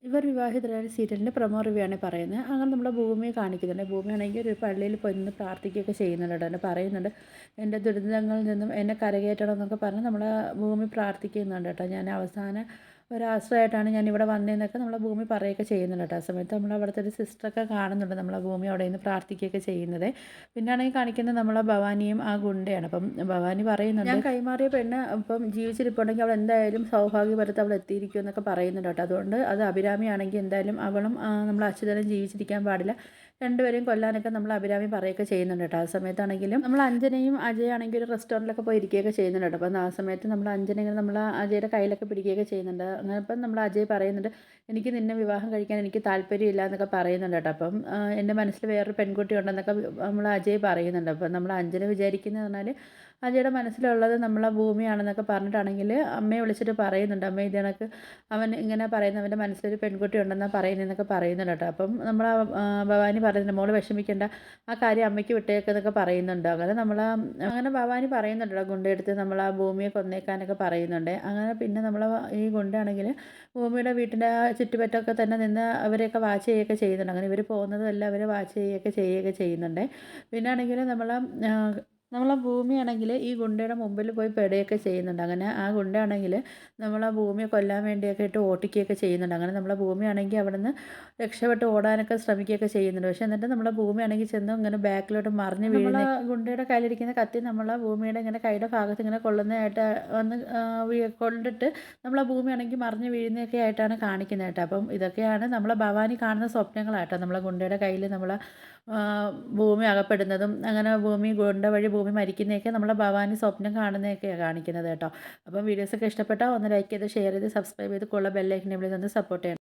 ഇവർ വിവാഹിതരായ സീരിയലിൻ്റെ പ്രൊമോ റിവ്യൂ ആണ് പറയുന്നത്. അങ്ങനെ നമ്മളെ ഭൂമിയെ കാണിക്കുന്നുണ്ട്. ഭൂമിയാണെങ്കിൽ ഒരു പള്ളിയിൽ പോയി നിന്ന് പ്രാർത്ഥിക്കുകയൊക്കെ ചെയ്യുന്നുണ്ട്. എന്നിട്ട് പറയുന്നുണ്ട്, എൻ്റെ ദുരിതങ്ങളിൽ നിന്നും എന്നെ കരകയറ്റണം എന്നൊക്കെ പറഞ്ഞ് നമ്മളെ ഭൂമി പ്രാർത്ഥിക്കുന്നുണ്ട് കേട്ടോ. ഞാൻ അവസാന ഒരാശ്രയമായിട്ടാണ് ഞാനിവിടെ വന്നതെന്നൊക്കെ നമ്മളെ ഭൂമി പറയുകയൊക്കെ ചെയ്യുന്നുണ്ട് കേട്ടോ. ആ സമയത്ത് നമ്മൾ അവിടുത്തെ ഒരു സിസ്റ്ററൊക്കെ കാണുന്നുണ്ട് നമ്മളെ ഭൂമി അവിടെ നിന്ന് പ്രാർത്ഥിക്കുകയൊക്കെ ചെയ്യുന്നത്. പിന്നാണെങ്കിൽ കാണിക്കുന്നത് നമ്മളെ ഭവാനിയും ആ ഗുണ്ടയാണ്. അപ്പം ഭവാനി പറയുന്നുണ്ട്, ഞാൻ കൈമാറിയ പെണ്ണ് ഇപ്പം ജീവിച്ചിരിപ്പുണ്ടെങ്കിൽ അവൾ എന്തായാലും സൗഭാഗ്യപരത്ത് അവൾ എത്തിയിരിക്കും എന്നൊക്കെ പറയുന്നുണ്ട് കേട്ടോ. അതുകൊണ്ട് അത് അഭിരാമിയാണെങ്കിൽ എന്തായാലും അവളും നമ്മളെ അച്യുതനും ജീവിച്ചിരിക്കാൻ പാടില്ല, രണ്ടുപേരെയും കൊല്ലാനൊക്കെ നമ്മൾ അഭിരാമി പറയുകയൊക്കെ ചെയ്യുന്നുണ്ട് കേട്ടോ. ആ സമയത്താണെങ്കിലും നമ്മൾ അഞ്ജനയും അജയാണെങ്കിൽ ഒരു റെസ്റ്റോറൻറ്റിലൊക്കെ പോയി ഇരിക്കുകയൊക്കെ ചെയ്യുന്നുണ്ട് കേട്ടോ. അപ്പം ആ സമയത്ത് നമ്മൾ അഞ്ജന ഇങ്ങനെ നമ്മൾ അജയുടെ കയ്യിലൊക്കെ പിടിക്കുകയൊക്കെ ചെയ്യുന്നുണ്ട്. അങ്ങനെ ഇപ്പം നമ്മൾ അജയ് പറയുന്നുണ്ട്, എനിക്ക് നിന്നെ വിവാഹം കഴിക്കാൻ എനിക്ക് താല്പര്യമില്ല എന്നൊക്കെ പറയുന്നുണ്ട് കേട്ടോ. അപ്പം എൻ്റെ മനസ്സിൽ വേറൊരു പെൺകുട്ടി ഉണ്ടെന്നൊക്കെ നമ്മൾ അജയ് പറയുന്നുണ്ട്. അപ്പം നമ്മൾ അഞ്ജന വിചാരിക്കുന്നത് പറഞ്ഞാൽ അജയുടെ മനസ്സിലുള്ളത് നമ്മളെ ഭൂമിയാണെന്നൊക്കെ പറഞ്ഞിട്ടാണെങ്കിൽ അമ്മയെ വിളിച്ചിട്ട് പറയുന്നുണ്ട്, അമ്മ ഇത് കണക്ക് അവൻ ഇങ്ങനെ പറയുന്നത് അവൻ്റെ മനസ്സിലൊരു പെൺകുട്ടി ഉണ്ടെന്നാണ് പറയുന്നതെന്നൊക്കെ പറയുന്നുണ്ട് കേട്ടോ. അപ്പം നമ്മൾ ഭവാനി പറയുന്നുണ്ട്, മോള് വിഷമിക്കേണ്ട, ആ കാര്യം അമ്മയ്ക്ക് വിട്ടേക്കെന്നൊക്കെ പറയുന്നുണ്ട്. അങ്ങനെ ഭവാനി പറയുന്നുണ്ട് കേട്ടോ, ഗുണ്ടയെടുത്ത് നമ്മൾ ആ ഭൂമിയെ കൊന്നേക്കാനൊക്കെ പറയുന്നുണ്ട്. അങ്ങനെ പിന്നെ നമ്മൾ ഈ ഗുണ്ടയാണെങ്കിൽ ഭൂമിയുടെ വീട്ടിൻ്റെ ആ ചുറ്റുപറ്റൊക്കെ തന്നെ നിന്ന് അവരെയൊക്കെ വാച്ച് ചെയ്യുകയൊക്കെ ചെയ്യുന്നുണ്ട്. അങ്ങനെ ഇവർ പോകുന്നതെല്ലാം അവരെ വാച്ച് ചെയ്യുകയൊക്കെ ചെയ്യുന്നുണ്ട്. പിന്നെ ആണെങ്കിൽ നമ്മളെ ഭൂമിയാണെങ്കിൽ ഈ ഗുണ്ടയുടെ മുമ്പിൽ പോയി പെടുകയൊക്കെ ചെയ്യുന്നുണ്ട്. അങ്ങനെ ആ ഗുണ്ടയാണെങ്കിൽ നമ്മളെ ഭൂമിയെ കൊല്ലാൻ വേണ്ടിയൊക്കെ ഇട്ട് ഓട്ടിക്കുകയൊക്കെ ചെയ്യുന്നുണ്ട്. അങ്ങനെ നമ്മളെ ഭൂമിയാണെങ്കിൽ അവിടെ നിന്ന് രക്ഷപ്പെട്ട് ഓടാനൊക്കെ ശ്രമിക്കുകയൊക്കെ ചെയ്യുന്നുണ്ട്. പക്ഷേ എന്നിട്ട് നമ്മളെ ഭൂമിയാണെങ്കിൽ ചെന്ന് ഇങ്ങനെ ബാക്കിലോട്ട് മറിഞ്ഞ് വീഴുന്ന ഗുണ്ടയുടെ കയ്യിലിരിക്കുന്ന കത്തി നമ്മളെ ഭൂമിയുടെ ഇങ്ങനെ കൈയുടെ ഭാഗത്ത് ഇങ്ങനെ കൊള്ളുന്നതായിട്ട് വന്ന് കൊണ്ടിട്ട് നമ്മളെ ഭൂമിയാണെങ്കിൽ മറിഞ്ഞ് വീഴുന്നതൊക്കെ ആയിട്ടാണ് കാണിക്കുന്നത് കേട്ടോ. അപ്പം ഇതൊക്കെയാണ് നമ്മളെ ഭവാനി കാണുന്ന സ്വപ്നങ്ങളാട്ടോ. നമ്മളെ ഗുണ്ടയുടെ കയ്യിൽ നമ്മളെ ഭൂമി അകപ്പെടുന്നതും അങ്ങനെ ഭൂമി ഗുണ്ട വഴി ഭൂമി മരിക്കുന്നതൊക്കെ നമ്മളെ ഭവാനി സ്വപ്നം കാണുന്നതൊക്കെയാണ് കാണിക്കുന്നത് കേട്ടോ. അപ്പം വീഡിയോസൊക്കെ ഇഷ്ടപ്പെട്ടാൽ ഒന്ന് ലൈക്ക് ചെയ്ത് ഷെയർ ചെയ്ത് സബ്സ്ക്രൈബ് ചെയ്ത് ബെല്ലൈക്കൻ എനേബിൾ ചെയ്ത് സപ്പോർട്ട് ചെയ്യണം.